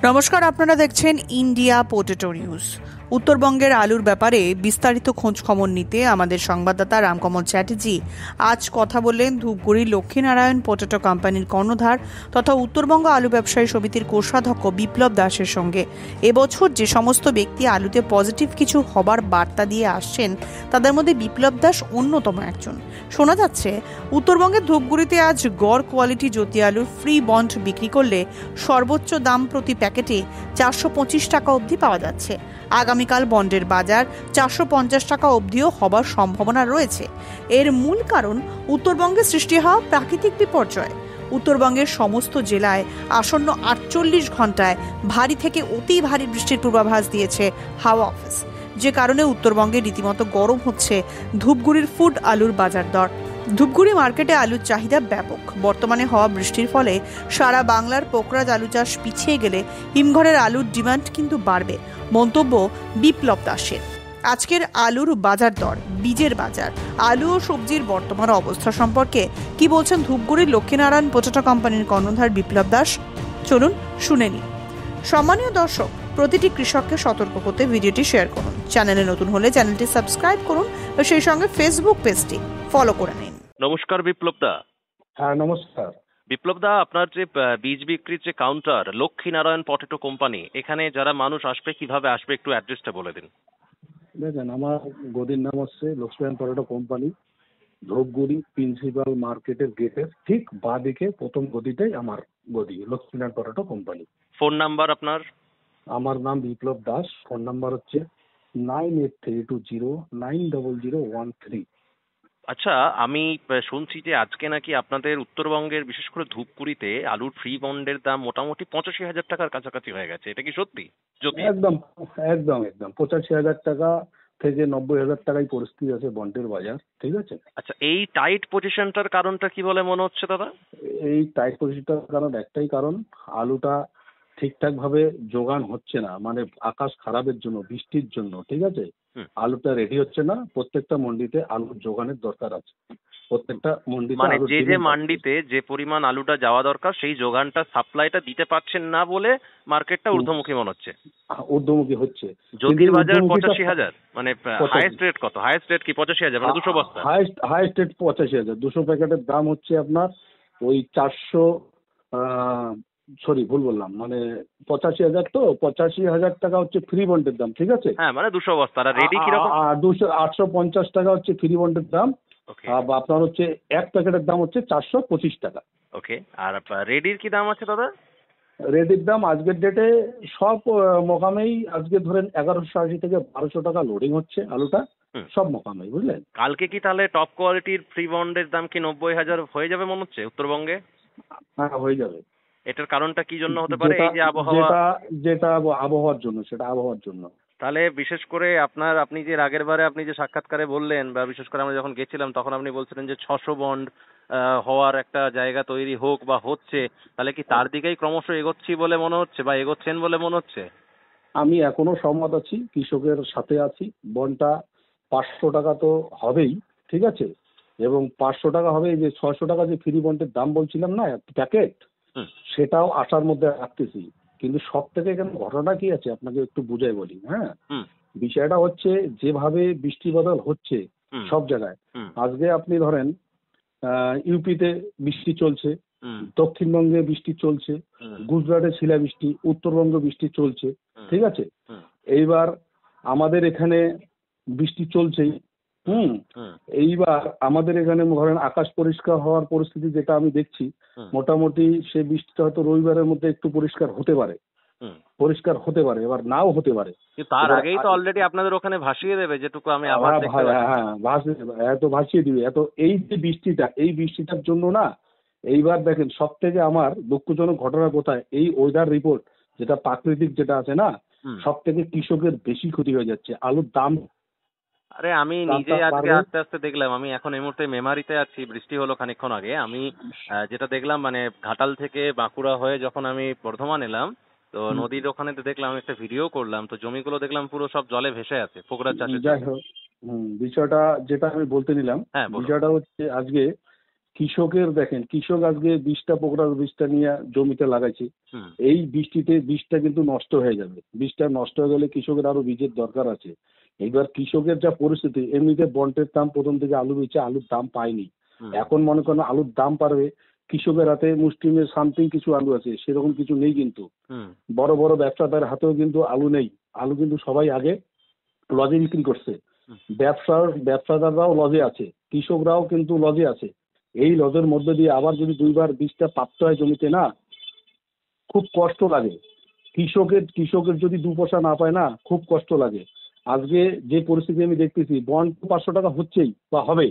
নমস্কার, আপনারা দেখছেন ইন্ডিয়া পোটেটো নিউজ। উত্তরবঙ্গের আলুর ব্যাপারে বিস্তারিত খোঁজ খবর নিতে আমাদের সংবাদদাতা রামকমল চ্যাটার্জি আজ কথা বললেন ধূপগুড়ির লক্ষ্মীনারায়ণ পোটেটো কোম্পানির কর্ণধার তথা উত্তরবঙ্গ আলু ব্যবসায়ী সমিতির কোষাধ্যক্ষ বিপ্লব দাসের সঙ্গে। এবছর যে সমস্ত ব্যক্তি আলুতে পজিটিভ কিছু হবার বার্তা দিয়ে আসছেন তাদের মধ্যে বিপ্লব দাস অন্যতম একজন। শোনা যাচ্ছে উত্তরবঙ্গের ধূপগুড়িতে আজ গড় কোয়ালিটি জ্যোতি আলুর ফ্রি বন্ড বিক্রি করলে সর্বোচ্চ দাম প্রতি প্যাকেটে 425 টাকা অবধি পাওয়া যাচ্ছে। আগামীকাল বন্ডের বাজার 450 টাকা অবধিও হবার সম্ভাবনা রয়েছে। এর মূল কারণ উত্তরবঙ্গে সৃষ্টি হওয়া প্রাকৃতিক বিপর্যয়। উত্তরবঙ্গের সমস্ত জেলায় আসন্ন 48 ঘন্টায় ভারী থেকে অতি ভারী বৃষ্টির পূর্বাভাস দিয়েছে হাওয়া অফিস, যে কারণে উত্তরবঙ্গে রীতিমতো গরম হচ্ছে ধূপগুড়ির ফুড আলুর বাজার দর। ধূপগুড়ি মার্কেটে আলুর চাহিদা ব্যাপক। বর্তমানে হওয়া বৃষ্টির ফলে সারা বাংলার পোকরাজ আলু চাষ পিছিয়ে গেলে হিমঘরের আলুর ডিমান্ড কিন্তু বাড়বে, মন্তব্য বিপ্লব দাসের। আজকের আলুর বাজার দর, বীজের বাজার, আলু ও সবজির বর্তমান অবস্থা সম্পর্কে কি বলছেন ধূপগুড়ির লক্ষ্মীনারায়ণ পোটেটো কোম্পানির কর্ণধার বিপ্লব দাস, চলুন শুনে নিন। সম্মানীয় দর্শক, প্রতিটি কৃষককে সতর্ক করতে ভিডিওটি শেয়ার করুন। চ্যানেলে নতুন হলে চ্যানেলটি সাবস্ক্রাইব করুন ও সেই সঙ্গে ফেসবুক পেজটি ফলো করে নিন। নমস্কার বিপ্লব দা। হ্যাঁ, নমস্কার। বিপ্লব দা, আপনার যে বীজ বিক্রির যে কাউন্টার লক্ষ্মীনারায়ণ পটেটো কোম্পানি, এখানে যারা মানুষ আসবে কিভাবে আসবে একটু অ্যাড্রেসটা বলে দিন। দেখেন, আমার গদির নাম হচ্ছে Lakshminarayan potato company, Dhupguri principal মার্কেটের গেটের ঠিক বাঁ দিকে প্রথম গদিটাই আমার গদি, Lakshminarayan potato company. Phone number আপনার? আমার নাম বিপ্লব দাস। ফোন নাম্বার হচ্ছে 9832090013। আচ্ছা, আমি শুনছি যে আজকে নাকি আপনাদের উত্তরবঙ্গের বিশেষ করে ধূপগুড়িতে আলুর ফ্রি বন্ডের দাম মোটামুটি 85,000 টাকার কাছাকাছি হয়ে গেছে, এটা কি সত্যি? যদি একদম একদম একদম 85,000 টাকা থেকে 90,000 টাকায় পরিস্থিতি আছে বন্ডের বাজার, ঠিক আছে। আচ্ছা, এই টাইট পজিশনটার কারণটা কি বলে মনে হচ্ছে দাদা? এই টাইট পজিশনটার কারণ একটাই কারণ, আলুটা ঠিকঠাক ভাবে যোগান হচ্ছে না, মানে আকাশ খারাপের জন্য, বৃষ্টির জন্য, ঠিক আছে। আলুটা রেডি হচ্ছে না। প্রত্যেকটা মন্ডিতে আলুর যোগানের দরকার আছে। প্রত্যেকটা মন্ডিতে মানে আলুর যে demand আছে। মান্ডিতে যে পরিমাণ আলুটা যাওয়া দরকার সেই যোগানটা, সাপ্লাইটা দিতে পারছেন না বলে মার্কেটটা ঊর্ধ্বমুখী মনে হচ্ছে। ঊর্ধ্বমুখী হচ্ছে। জ্যোতির বাজার 85,000, মানে হাইয়েস্ট রেট কত? হাইয়েস্ট রেট কি 85,000, মানে 200 বস্তা? Highest rate 85,000। 200 প্যাকেটের দাম হচ্ছে আপনার ওই 400, সরি ভুল বললাম, মানে 85,000, তো 85,000 টাকা হচ্ছে ফ্রি বন্ডের দাম, ঠিক আছে। হ্যাঁ, মানে 200 বস্তা। আর রেডি কিরকম? 850 টাকা হচ্ছে ফ্রি বন্ডের দাম। ওকে আপনার হচ্ছে এক প্যাকেটের দাম হচ্ছে 425 টাকা। ওকে। আর রেডির কি দাম আছে দাদা? রেডির দাম আজকের ডেটে সব মোকামেই আজকে ধরেন 1180 থেকে 1200 টাকা লোডিং হচ্ছে আলুটা, সব মোকামেই, বুঝলেন। কালকে কি তাহলে টপ কোয়ালিটির ফ্রি বন্ডের দাম কি 90,000 হয়ে যাবে মনে হচ্ছে উত্তরবঙ্গে? হ্যাঁ, হয়ে যাবে। এটার কারণটা কি জন্য হতে পারে? এই যে আবহাওয়া। যেটা আবহাওয়ার জন্য, সেটা আবহাওয়ার জন্য। তাহলে বিশেষ করে আপনি যে আগের বারে আপনি যে সাক্ষাৎকারে বললেন, বা বিশেষ করে আমরা যখন গেছিলাম তখন আপনি বলছিলেন যে 600 বন্ড হওয়ার একটা জায়গা তৈরি হোক বা হচ্ছে, তাহলে কি তার দিকেই ক্রমশ এগোচ্ছি বলে মনে হচ্ছে বা এগোচ্ছেন বলে মনে হচ্ছে? আমি এখনো সহমত আছি, কৃষকের সাথে আছি। বন্ডটা 500 টাকা তো হবেই, ঠিক আছে। এবং 500 টাকা হবে, যে 600 টাকা যে ফ্রি বন্ডের দাম বলছিলাম না প্যাকেট, সেটাও আসার মধ্যে রাখতেছি। কিন্তু সব থেকে এখানে ঘটনা কি আছে আপনাকে একটু বুঝাই বলি। হ্যাঁ, বিষয়টা হচ্ছে যেভাবে বৃষ্টি বাদল হচ্ছে সব জায়গায়। আজকে আপনি ধরেন ইউপিতে বৃষ্টি চলছে, দক্ষিণবঙ্গে বৃষ্টি চলছে, গুজরাটে শিলাবৃষ্টি, উত্তরবঙ্গে বৃষ্টি চলছে, ঠিক আছে। এইবার আমাদের এখানে বৃষ্টি চলছেই। এইবার আমাদের এখানে ধরেন আকাশ পরিষ্কার হওয়ার পরিস্থিতি যেটা আমি দেখছি, মোটামুটি সেই বৃষ্টিটা হয়তো রবিবারের মধ্যে একটু পরিষ্কার হতে পারে, এবার নাও হতে পারে। তার আগেই তো অলরেডি আপনাদের ওখানে ভাসিয়ে দেবে, যেটুকু আমি আবার দেখতে পাচ্ছি। হ্যাঁ, ভাসিয়ে দিবে। এত এই যে বৃষ্টিটা, এই বৃষ্টিটার জন্য না, এইবার দেখেন সব থেকে আমার দুঃখজনক ঘটনা কোথায়, এই ওয়েদার রিপোর্ট যেটা প্রাকৃতিক যেটা আছে না, সব থেকে কৃষকের বেশি ক্ষতি হয়ে যাচ্ছে। আলুর দাম, আরে আমি নিজে আজকে আস্তে আস্তে দেখলাম, আমি এখন এই মুহূর্তে মেমারিতে আছি, বৃষ্টি হলো খানিকক্ষণ আগে। আমি যেটা দেখলাম, মানে ঘাটাল থেকে বাঁকুড়া হয়ে যখন আমি বর্ধমান এলাম, তো নদীর ওখানে তো দেখলাম, একটা ভিডিও করলাম, তো জমিগুলো দেখলাম পুরো সব জলে ভেসে আছে পোকরা চাষের। যাই হোক, বিষয়টা যেটা আমি বলতে নিলাম, বিষয়টা হচ্ছে আজকে কৃষকের দেখেন, কৃষক আজকে 20টা পোকরাজ বীজটা নিয়ে জমিতে লাগাইছে, হুম এই বৃষ্টিতে বীজটা কিন্তু নষ্ট হয়ে যাবে। বীজটা নষ্ট হয়ে গেলে কৃষকের আরো বীজের দরকার আছে। এবার কৃষকের যা পরিস্থিতি, এমনিতে বন্টের দাম প্রথম থেকে আলু বেচে আলুর দাম পায়নি, হুম এখন মনে করেন আলুর দাম পারবে, কৃষকের হাতে মুষ্টিমের সামথিং কিছু আলু আছে, সেরকম কিছু নেই কিন্তু। হুম বড় বড় ব্যবসাদার হাতেও কিন্তু আলু নেই, আলু কিন্তু সবাই আগে লজে বিক্রি করছে। হুম। ব্যবসাদাররাও লজে আছে, কৃষকরাও কিন্তু লজে আছে। এই লজের মধ্যে দিয়ে আবার যদি দুইবার বীজটা প্রাপ্ত হয় জমিতে, না খুব কষ্ট লাগে। কৃষকের যদি 2 পয়সা না পায় না, খুব কষ্ট লাগে। আজকে যে পরিস্থিতি আমি দেখতেছি, বন্ড 500 টাকা হচ্ছেই বা হবে,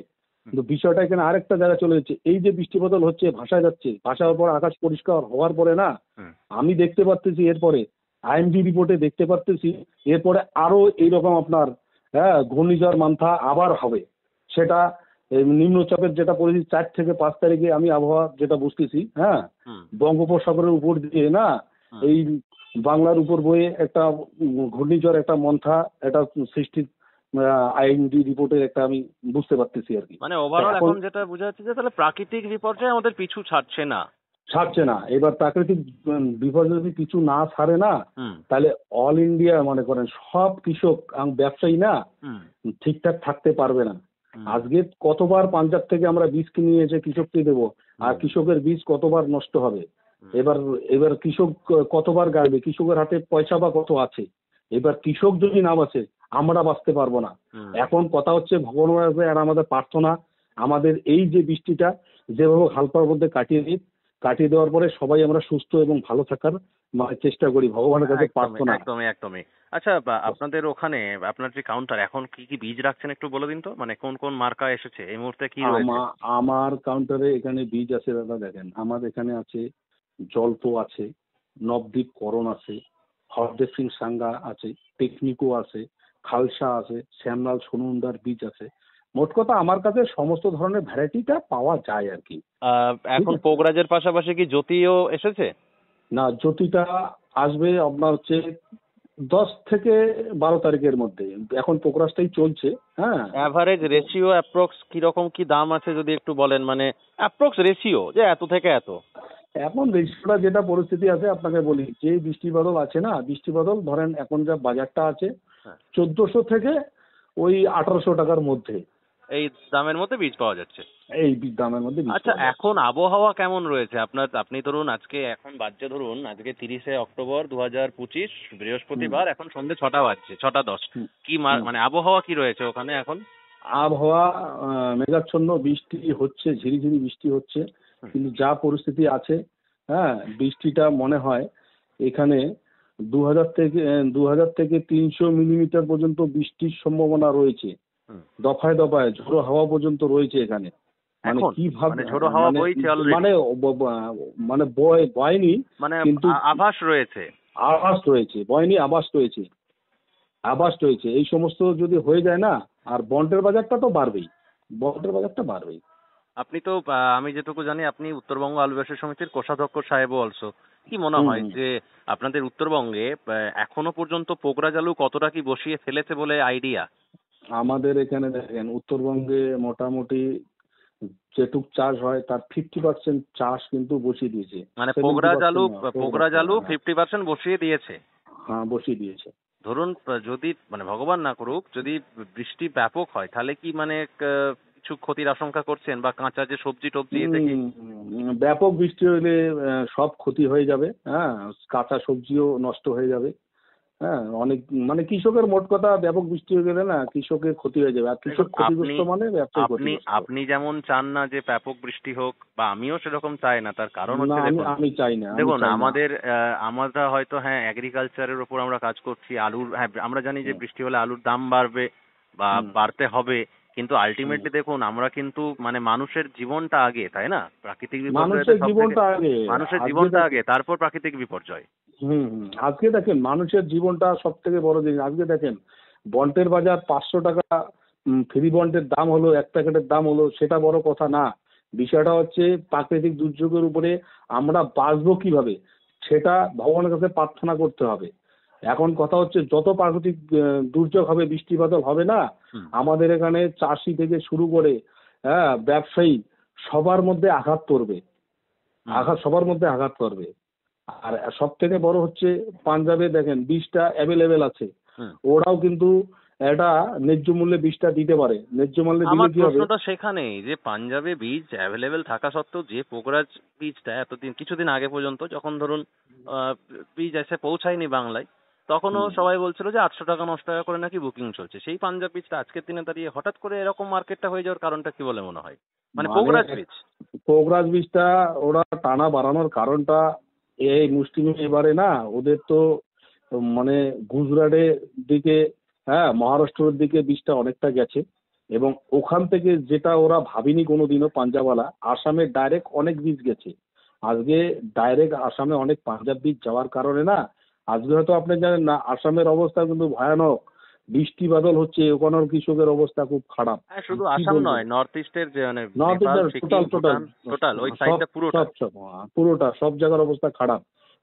কিন্তু বিষয়টা এখানে আরেকটা জায়গায় চলে যাচ্ছে। এই যে বৃষ্টি বদল হচ্ছে, ভাসায় যাচ্ছে, ভাসার পর আকাশ পরিষ্কার হওয়ার পরে না, হুম। আমি দেখতে পারতেছি এরপরে আইএমডি রিপোর্টে দেখতে পারতেছি এরপরে আরো এইরকম আপনার ঘূর্ণিঝড় মান্থা আবার হবে। সেটা নিম্নচাপের যেটা পরিস্থিতি 4 থেকে 5 তারিখে আমি আবহাওয়া যেটা বুঝতেছি, হুম বঙ্গোপসাগরের উপর দিয়ে না হুম। এই বাংলার উপর বয়ে একটা ঘূর্ণিঝড়, একটা মন্থা, একটা সৃষ্টির আইএমডি রিপোর্টের একটা আমি বুঝতে পারতেছি আর কি। মানে ওভারঅল এখন এখন যেটা বোঝা যাচ্ছে যে তাহলে প্রাকৃতিক বিপর্যয় আমাদের পিছু ছাড়ছে না। ছাড়ছে না। এবার প্রাকৃতিক বিপর্যয় যদি কিছু না ছাড়ে না, হুম তাহলে অল ইন্ডিয়া মনে করেন সব কৃষক ব্যবসায়ী না হুম ঠিকঠাক থাকতে পারবে না। হুম। আজকে কতবার পাঞ্জাব থেকে আমরা বীজ কিনে এসে কৃষককে দেবো, আর কৃষকের বীজ কতবার নষ্ট হবে। এবার এবার কৃষক কতবার গাড়বে, কৃষকের হাতে পয়সা বা কত আছে। এবার কৃষক যদি না বাঁচে, আমরা বাঁচতে পারবো না। হুম। এখন কথা হচ্ছে ভগবানের কাছে আর আমাদের প্রার্থনা, আমাদের এই যে বৃষ্টিটা যেভাবে হালকার মধ্যে কাটিয়ে দেওয়ার পরে সবাই আমরা সুস্থ এবং ভালো থাকার চেষ্টা করি, ভগবানের কাছে একদমই প্রার্থনা। একদমই একদমই। আচ্ছা, আপনাদের ওখানে আপনার যে কাউন্টার এখন কি কি বীজ রাখছেন একটু বলে দিন তো, মানে কোন কোন মার্কা এসেছে এই মুহূর্তে কি রয়েছে? আমার কাউন্টারে এখানে বীজ আছে দাদা, দেখেন আমার এখানে আছে জল্প আছে, নবদ্বীপ করণ আছে, হরদেব সিং সাঙ্গা আছে, টেকনিকো আছে, খালসা আছে, শ্যামলাল সোনুন্দার বীজ আছে। মোট কথা আমার কাছে সমস্ত ধরনের ভ্যারাইটিটা পাওয়া যায় আর কি। এখন পোগরাজের পাশাপাশি কি জ্যোতিও এসেছে? না, জ্যোতিটা আসবে আপনার হচ্ছে 10 থেকে 12 তারিখের মধ্যে। এখন পোকরাজটাই চলছে। অ্যাভারেজ রেশিও অ্যাপ্রক্স কিরকম কি দাম আছে যদি একটু বলেন, মানে অ্যাপ্রক্স রেশিও যে এত থেকে এত। এখন রেশিওটা যেটা পরিস্থিতি আছে আপনাকে বলি, যে বৃষ্টি বাদল আছে না, বৃষ্টি বাদল ধরেন এখন যা বাজারটা আছে হ্যাঁ। 1400 থেকে ওই 1800 টাকার মধ্যে, এই দামের মধ্যে বীজ পাওয়া যাচ্ছে। এই দামের মধ্যে বীজ আচ্ছা, পাওয়া যাচ্ছে। এখন আবহাওয়া কেমন রয়েছে আপনার? আপনি ধরুন আজকে এখন বাজছে ধরুন আজকে 30শে অক্টোবর 2025 বৃহস্পতিবার, এখন সন্ধ্যে 6টা বাজছে, 6টা 10। হুম, কি হুম। মানে আবহাওয়া কি রয়েছে ওখানে এখন? আবহাওয়া মেঘাচ্ছন্ন, বৃষ্টি হচ্ছে, ঝিরিঝিরি বৃষ্টি হচ্ছে, কিন্তু যা পরিস্থিতি আছে, বৃষ্টিটা মনে হয় এখানে 2000 থেকে 300 মিলিমিটার পর্যন্ত বৃষ্টির সম্ভাবনা রয়েছে। হুম। দফায় দফায় ঝোড়ো হাওয়া পর্যন্ত রয়েছে এখানে। মানে এখন কিভাবে মানে ঝোড়ো হাওয়া বইছে already? মানে বয়নি, মানে কিন্তু আভাস রয়েছে। আভাস রয়েছে, বয়নি আভাস রয়েছে। এই সমস্ত যদি হয়ে যায় না, আর বন্ডের বাজারটা তো বাড়বেই, বন্ডের বাজারটা বাড়বেই। আপনি তো আমি যেটুকু জানি আপনি উত্তরবঙ্গ আলু ব্যবসা সমিতির কোষাধ্যক্ষ সাহেবও অলসো। কি মনে হয় যে আপনাদের উত্তরবঙ্গে এখনো পর্যন্ত পোগরাজ আলু কতটা কি বসিয়ে ফেলেছে বলে আইডিয়া? আমাদের এখানে দেখেন উত্তরবঙ্গে মোটামুটি যেটুক চাষ হয় তার 50% চাষ কিন্তু বসিয়ে দিয়েছে। মানে 70% পোগরাজ আলু 50% বসিয়ে দিয়েছে। হ্যাঁ, বসিয়ে দিয়েছে। ধরুন যদি মানে ভগবান না করুক যদি বৃষ্টি ব্যাপক হয় তাহলে কি মানে কিছু ক্ষতির আশঙ্কা করছেন, বা কাঁচা যে সবজি টবজি এতে কি? ব্যাপক বৃষ্টি হলে সব ক্ষতি হয়ে যাবে। কাঁচা সবজিও নষ্ট হয়ে যাবে। অনেক মানে কৃষকের মোট কথা, ব্যাপক বৃষ্টি হয়ে গেলে না কৃষকের ক্ষতি হয়ে যাবে, আর কৃষক ক্ষতিগ্রস্ত মানে ব্যবসায়ী ক্ষতিগ্রস্ত। আপনি যেমন চান না যে ব্যাপক বৃষ্টি হোক, বা আমিও সেরকম চাই না, তার কারণ না, হচ্ছে দেখুন আমি চাই না। দেখুন আমরা হয়তো হ্যাঁ এগ্রিকালচারের উপর আমরা কাজ করছি, আলুর, হ্যাঁ আমরা জানি যে বৃষ্টি হলে আলুর দাম বাড়বে বা বাড়তে হবে, কিন্তু আলটিমেটলি দেখুন আমরা কিন্তু মানে মানুষের জীবনটা আগে, তাই না? প্রাকৃতিক মানুষের জীবনটা আগে, মানুষের জীবনটা আগে, তারপর প্রাকৃতিক বিপর্যয়। আজকে দেখেন মানুষের জীবনটা সব থেকে বড় জিনিস। আজকে দেখেন বন্ডের বাজার 500 টাকা, ফ্রি বন্ডের দাম হলো, 1 প্যাকেটের দাম হলো, সেটা বড় কথা না। বিষয়টা হচ্ছে প্রাকৃতিক দুর্যোগের উপরে আমরা বাঁচবো কিভাবে, সেটা ভগবানের কাছে প্রার্থনা করতে হবে। এখন কথা হচ্ছে যত প্রাকৃতিক দুর্যোগ হবে, বৃষ্টি বাদল হবে না, আমাদের এখানে চাষি থেকে শুরু করে ব্যবসায়ী সবার মধ্যে আঘাত করবে, সবার মধ্যে আঘাত করবে। আর সব থেকে বড় হচ্ছে পাঞ্জাবে দেখেন বীজটা অ্যাভেলেবেল আছে, ওরাও কিন্তু একটা ন্যায্য মূল্যে বীজটা দিতে পারে। ন্যায্য মূল্যে দিলে আমার কি হবে? প্রশ্নটা সেখানেই যে পাঞ্জাবে বীজ অ্যাভেলেবেল থাকা সত্ত্বেও যে পোকরাজ বীজটা কিছুদিন আগে পর্যন্ত যখন ধরুন বীজ এসে পৌঁছায়নি বাংলায়, তখনও সবাই বলছিল যে 800 টাকা 900 টাকা করে নাকি বুকিং চলছে। সেই পাঞ্জাব বীজটা আজকের দিনে দাঁড়িয়ে হঠাৎ করে এরকম মার্কেটটা হয়ে যাওয়ার কারণটা কি বলে মনে হয়? মানে পোকরাজ বীজ, পোকরাজ বীজটা ওরা টানা বাড়ানোর কারণটা এই মুসলিম এবারে না ওদের তো মানে গুজরাটের দিকে, হ্যাঁ মহারাষ্ট্রের দিকে বীজটা অনেকটা গেছে, এবং ওখান থেকে যেটা ওরা ভাবিনি কোনোদিনও পাঞ্জাবওয়ালা, আসামে ডাইরেক্ট অনেক বীজ গেছে। আজকে ডাইরেক্ট আসামে অনেক পাঞ্জাব বীজ যাওয়ার কারণে না, আজকে হয়তো আপনি জানেন না আসামের অবস্থা কিন্তু ভয়ানক, বৃষ্টি বাদল হচ্ছে, ওখানের কৃষকের অবস্থা খুব খারাপ। শুধু আসাম নয়, নর্থ ইস্টের যে মানে north Nepal, east Sikkim, Bhutan, total ওই সাইডটা পুরোটা পুরোটা সব জায়গার অবস্থা খারাপ।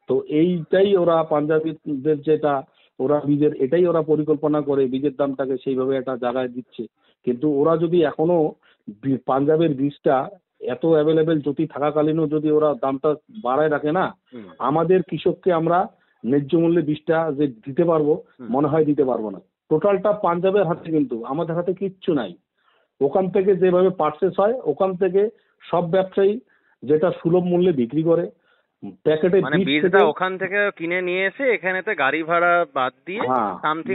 তো এইটাই ওরা পাঞ্জাবিদের যেটা ওরা বীজের এটাই ওরা পরিকল্পনা করে বীজের দামটাকে সেইভাবে একটা জায়গায় দিচ্ছে। কিন্তু ওরা যদি এখনো পাঞ্জাবের বীজটা এত অ্যাভেলেবেল যদি থাকাকালীনও যদি ওরা দামটা বাড়ায় রাখে না, আমাদের কৃষককে আমরা ন্যায্য মূল্যে বীজটা যে দিতে পারবো মনে হয় দিতে পারবো না। টোটালটা পাঞ্জাবের হাতে, কিন্তু আমাদের হাতে কিচ্ছু নাই। ওখান থেকে যেভাবে পারচেস হয় ওখান থেকে সব ব্যবসায়ী যেটা সুলভ মূল্যে বিক্রি করে প্যাকেটে মানে বীজটা ওখান থেকে কিনে নিয়ে এসে এখানেতে গাড়ি ভাড়া বাদ দিয়ে সামথিং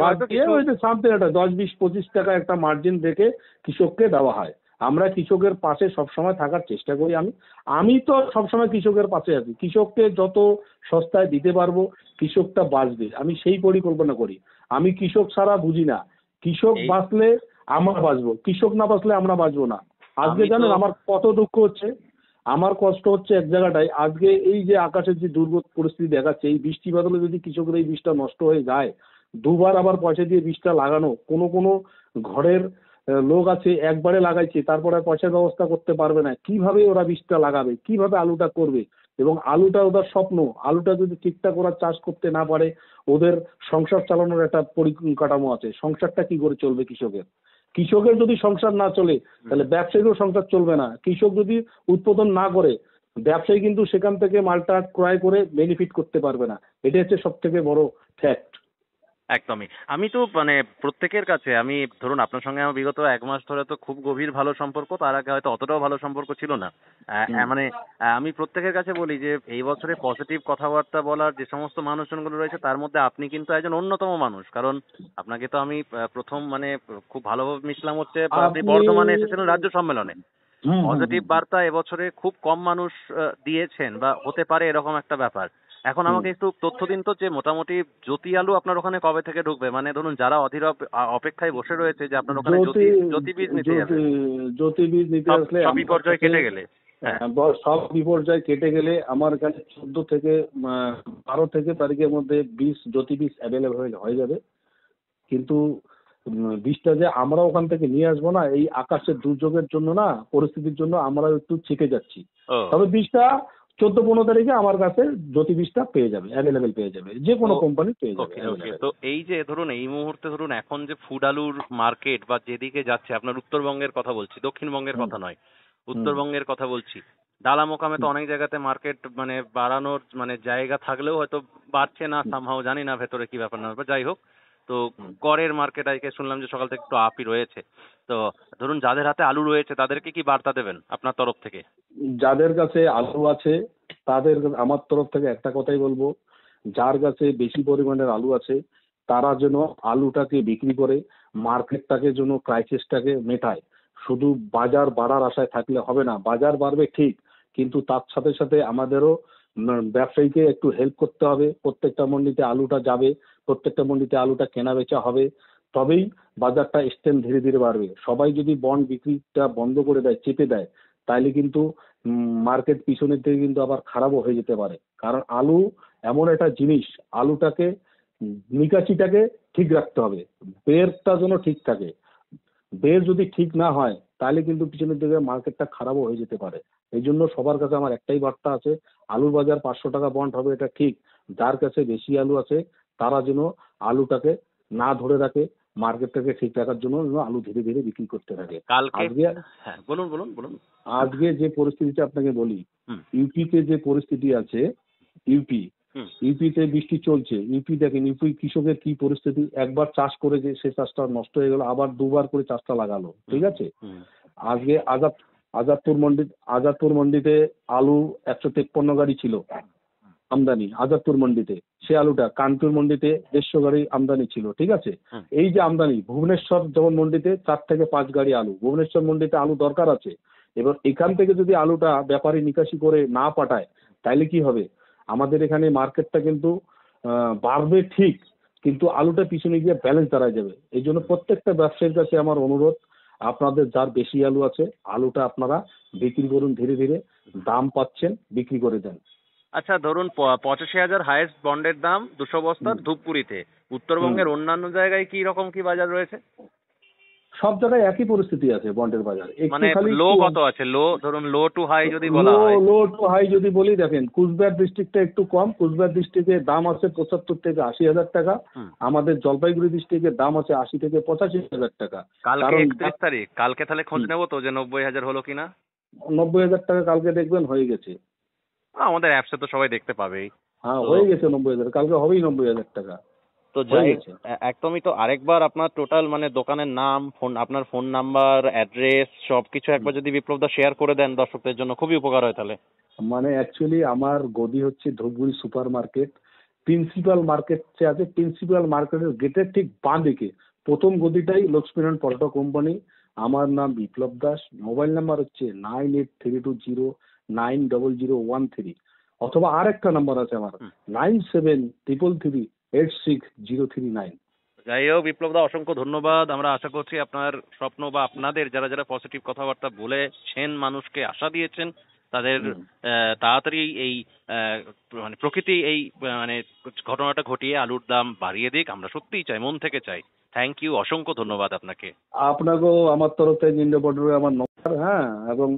ওই যে সামথিং একটা 10-20-25 টাকা একটা মার্জিন রেখে কৃষককে দেওয়া হয়। আমরা কৃষকের পাশে সবসময় থাকার চেষ্টা করি। আমি তো সবসময় কৃষকের পাশে আছি, কৃষককে যত সস্তায় দিতে পারবো কৃষকটা বাঁচবে, আমি সেই পরিকল্পনা করি। আমি কৃষক ছাড়া বুঝি না, কৃষক বাঁচলে আমরা বাঁচবো, কৃষক না বাঁচলে আমরা বাঁচবো না। আজকে জানেন আমার কত দুঃখ হচ্ছে, আমার কষ্ট হচ্ছে এক জায়গাটায়, আজকে এই যে আকাশের যে দুর্গত পরিস্থিতি দেখাচ্ছে, এই বৃষ্টি বাদলে যদি কৃষকের এই বীজটা নষ্ট হয়ে যায়, দুবার আবার পয়সা দিয়ে বীজটা লাগানো, কোনো ঘরের লোক আছে একবারে লাগাইছে তারপরে পয়সার ব্যবস্থা করতে পারবে না, কিভাবে ওরা বীজটা লাগাবে, কিভাবে আলুটা করবে? এবং আলুটা ওদের স্বপ্ন, আলুটা যদি ঠিকঠাক ওরা চাষ করতে না পারে, ওদের সংসার চালানোর একটা পরিকাঠামো আছে, সংসারটা কি করে চলবে কৃষকের যদি সংসার না চলে তাহলে ব্যবসায়ীরও সংসার চলবে না। কৃষক যদি উৎপাদন না করে ব্যবসায়ী কিন্তু সেখান থেকে মালটা ক্রয় করে বেনিফিট করতে পারবে না। এটা হচ্ছে সব থেকে বড় ফ্যাক্ট। একদমই। আমি তো মানে প্রত্যেকের কাছে, আমি ধরুন আপনার সঙ্গে আমার বিগত 1 মাস ধরে তো খুব গভীর ভালো সম্পর্ক, তার আগে হয়তো অতটাও ভালো সম্পর্ক ছিল না। মানে আমি প্রত্যেকের কাছে বলি যে এই বছরে পজিটিভ কথাবার্তা বলার যে সমস্ত মানুষজনগুলো রয়েছে তার মধ্যে আপনি কিন্তু একজন অন্যতম মানুষ। কারণ আপনাকে তো আমি প্রথম মানে খুব ভালোভাবে মিশলাম হচ্ছে আপনি বর্ধমানে এসেছিলেন রাজ্য সম্মেলনে। পজিটিভ বার্তা এবছরে খুব কম মানুষ দিয়েছেন বা হতে পারে এরকম একটা ব্যাপার। এখন আমাকে একটু তথ্য দিন তো যে মোটামুটি জ্যোতি আলু আপনার ওখানে কবে থেকে ঢুকবে? মানে ধরুন যারা অধীর অপেক্ষায় বসে রয়েছে যে আপনার ওখানে জ্যোতি বীজ নিতে যাবে, জ্যোতি বীজ নিতে আসলে সব বিপর্যয় কেটে গেলে, সব বিপর্যয় কেটে গেলে আমার এখানে 14 থেকে 12 থেকে তারিখের মধ্যে জ্যোতি বীজ অ্যাভেলেবল হয়ে যাবে। কিন্তু বীজটা যে আমরা ওখান থেকে নিয়ে আসবো না, এই আকাশের দুর্যোগের জন্য না, পরিস্থিতির জন্য আমরা একটু চেকে যাচ্ছি। তবে বীজটা 14-15 তারিখে আমার কাছে জ্যোতি বীজটা পেয়ে যাবে, অ্যাভেলেবেল পেয়ে যাবে, যে কোনো কোম্পানি পেয়ে যাবে। তো এই যে ধরুন এই মুহূর্তে ধরুন এখন যে ফুড আলুর মার্কেট বা যেদিকে যাচ্ছে, আপনার উত্তরবঙ্গের কথা বলছি, দক্ষিণবঙ্গের কথা নয়, উত্তরবঙ্গের কথা বলছি, ডালা মোকামে তো অনেক জায়গাতে মার্কেট মানে বাড়ানোর মানে জায়গা থাকলেও হয়তো বাড়ছে না, সামহাও জানি না ভেতরে কি ব্যাপার না ব্যাপার, যাই হোক। তো করের মার্কেট আজকে শুনলাম যে সকাল থেকে একটু আপই রয়েছে। তো ধরুন যাদের হাতে আলু রয়েছে তাদেরকে কি বার্তা দেবেন আপনার তরফ থেকে? যাদের কাছে আলু আছে তাদের আমার তরফ থেকে একটা কথাই বলবো, যার কাছে বেশি পরিমাণের আলু আছে তারা যেন আলুটাকে বিক্রি করে মার্কেটটাকে যেন ক্রাইসিসটাকে মেটায়। শুধু বাজার বাড়ার আশায় থাকলে হবে না, বাজার বাড়বে ঠিক, কিন্তু তার সাথে সাথে আমাদেরও ব্যবসায়ীকে একটু হেল্প করতে হবে। প্রত্যেকটা মন্ডিতে আলুটা যাবে, প্রত্যেকটা মন্ডিতে আলুটা কেনা বেচা হবে, তবেই বাজারটা স্ট্যান্ড ধীরে ধীরে বাড়বে। সবাই যদি বন্ড বিক্রিটা বন্ধ করে দেয়, চেপে দেয়, তাইলে কিন্তু মার্কেট পিছনের দিকে কিন্তু আবার খারাপও হয়ে যেতে পারে। কারণ আলু এমন একটা জিনিস, আলুটাকে নিকাশিটাকে ঠিক রাখতে হবে, বেরটা যেন ঠিক থাকে। বের যদি ঠিক না হয় তাহলে কিন্তু পিছনের দিকে মার্কেটটা খারাপও হয়ে যেতে পারে। এই জন্য সবার কাছে আমার একটাই বার্তা আছে, আলুর বাজার 500 টাকা বন্ড হবে এটা ঠিক, যার কাছে বেশি আলু আছে তারা যেন আলুটাকে না ধরে রাখে, মার্কেটটাকে ঠিক রাখার জন্য আলু ধীরে ধীরে বিক্রি করতে থাকে। কালকে আজকে হ্যাঁ বলুন বলুন বলুন। আজকে যে পরিস্থিতিটা আপনাকে বলি, ইউপিতে যে পরিস্থিতি আছে, ইউপিতে বৃষ্টি চলছে। ইউপি দেখেন, ইউপি কৃষকের কি পরিস্থিতি, একবার চাষ করে যে সে চাষটা নষ্ট হয়ে গেল, আবার দুবার করে চাষটা লাগালো, ঠিক আছে। আজকে আজাদপুর মন্ডিতে আলু 153 গাড়ি ছিল আমদানি আজাদপুর মন্ডিতে, সে আলুটা কানপুর মন্ডিতে 150 গাড়ি আমদানি ছিল, ঠিক আছে। এই যে আমদানি, ভুবনেশ্বর যেমন মন্ডিতে 4 থেকে 5 গাড়ি আলু, ভুবনেশ্বর মন্ডিতে আলু দরকার আছে। এবার এখান থেকে যদি আলুটা ব্যাপারী নিকাশি করে না পাঠায় তাহলে কি হবে, আমাদের এখানে মার্কেটটা কিন্তু বাড়বে ঠিক, কিন্তু আলুটা পিছনে গিয়ে ব্যালেন্স দাঁড়ায় যাবে। এই জন্য প্রত্যেকটা ব্যবসায়ীর কাছে আমার অনুরোধ, আপনাদের যার বেশি আলু আছে আলুটা আপনারা বিক্রি করুন, ধীরে ধীরে দাম পাচ্ছেন বিক্রি করে দেন। আচ্ছা ধরুন 85,000 হাইয়েস্ট বন্ডের দাম 200 বস্তার ধূপগুড়িতে, উত্তরবঙ্গের অন্যান্য জায়গায় কি রকম কি বাজার রয়েছে? সব জায়গায় একই পরিস্থিতি আছে বন্ডের বাজার। মানে লো কত আছে? লো ধরুন লো টু হাই যদি বলা হয়, লো টু হাই যদি বলি, দেখেন কুচবিহার ডিস্ট্রিক্টটা একটু কম, কুচবিহার ডিস্ট্রিক্টে দাম আছে 75 থেকে 80,000 টাকা। আমাদের জলপাইগুড়ি ডিস্ট্রিক্টের দাম আছে 80 থেকে 85,000 টাকা। কালকে 31 তারিখ, কালকে তাহলে খোঁজ নেবো তো যে 90,000 হলো কিনা। 90,000 টাকা কালকে দেখবেন হয়ে গেছে। আমাদের অ্যাপসে তো সবাই দেখতে পাবেই। হ্যাঁ হয়ে গেছে 90,000, কালকে হবেই 90,000 টাকা। তো যাই একদমই। তো আরেকবার আপনার টোটাল মানে দোকানের নাম, ফোন, আপনার ফোন নাম্বার, অ্যাড্রেস সবকিছু একবার যদি বিপ্লবদা শেয়ার করে দেন দর্শকদের জন্য খুবই উপকার হয় তাহলে। মানে অ্যাকচুয়ালি আমার গদি হচ্ছে Dhupguri super market, principal market আছে, প্রিন্সিপাল মার্কেটের গেটের ঠিক বাঁ দিকে প্রথম গদিটাই লক্ষ্মীনারায়ণ পটাটো কোম্পানি। আমার নাম বিপ্লব দাস, মোবাইল নাম্বার হচ্ছে 9832090013, অথবা আর একটা নাম্বার আছে আমার 9733386039। যাই হোক বিপ্লবদা, অসংখ্য ধন্যবাদ। আমরা আশা করছি আপনার স্বপ্ন বা আপনাদের যারা যারা পজিটিভ কথাবার্তা বলেছেন, মানুষকে আশা দিয়েছেন, তাদের তাড়াতাড়ি এই মানে প্রকৃতি এই মানে ঘটনাটা ঘটিয়ে আলুর দাম বাড়িয়ে দিক, আমরা সত্যিই চাই, মন থেকে চাই। থ্যাংক ইউ, অসংখ্য ধন্যবাদ আপনাকে। আপনাকেও আমার তরফ থেকে জিন্ডো বর্ডারে আমার নমস্কার। হ্যাঁ, এবং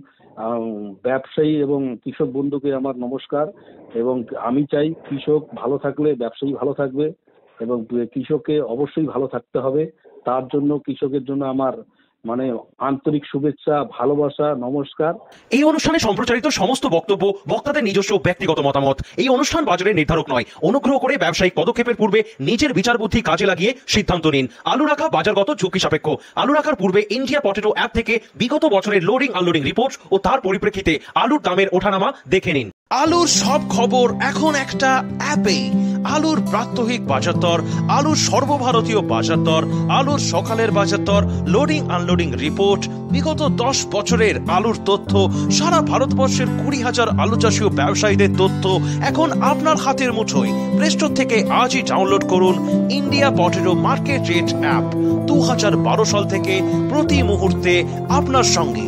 ব্যবসায়ী এবং কৃষক বন্ধুকে আমার নমস্কার। এবং আমি চাই কৃষক ভালো থাকলে ব্যবসায়ী ভালো থাকবে, এবং কৃষককে অবশ্যই ভালো থাকতে হবে। তার জন্য কৃষকের জন্য আমার মানে আন্তরিক শুভেচ্ছা, ভালোবাসা, নমস্কার। এই অনুষ্ঠানে সম্প্রচারিত সমস্ত বক্তব্য বক্তাদের নিজস্ব ব্যক্তিগত মতামত। এই অনুষ্ঠান বাজারের নির্ধারক নয়। অনুগ্রহ করে ব্যবসায়িক পদক্ষেপের পূর্বে নিজের বিচার বুদ্ধি কাজে লাগিয়ে সিদ্ধান্ত নিন। আলু রাখা বাজারগত ঝুঁকি সাপেক্ষ। আলু রাখার পূর্বে ইন্ডিয়া পটেটো অ্যাপ থেকে বিগত বছরের লোডিং আনলোডিং রিপোর্ট ও তার পরিপ্রেক্ষিতে আলুর দামের ওঠানামা দেখে নিন। আলুর সব খবর এখন একটা অ্যাপেই। আলুর প্রাত্যহিক বাজার দর, আলুর সর্বভারতীয় বাজার দর, আলুর সকালের বাজার দর, লোডিং আনলোডিং রিপোর্ট, বিগত 10 বছরের আলুর তথ্য, সারা ভারতবর্ষের 20,000 আলু চাষী ও ব্যবসায়ীদের তথ্য এখন আপনার হাতের মুঠোয়। প্লে স্টোর থেকে আজই ডাউনলোড করুন India potato market rate app. 2012 সাল থেকে প্রতি মুহূর্তে আপনার সঙ্গে।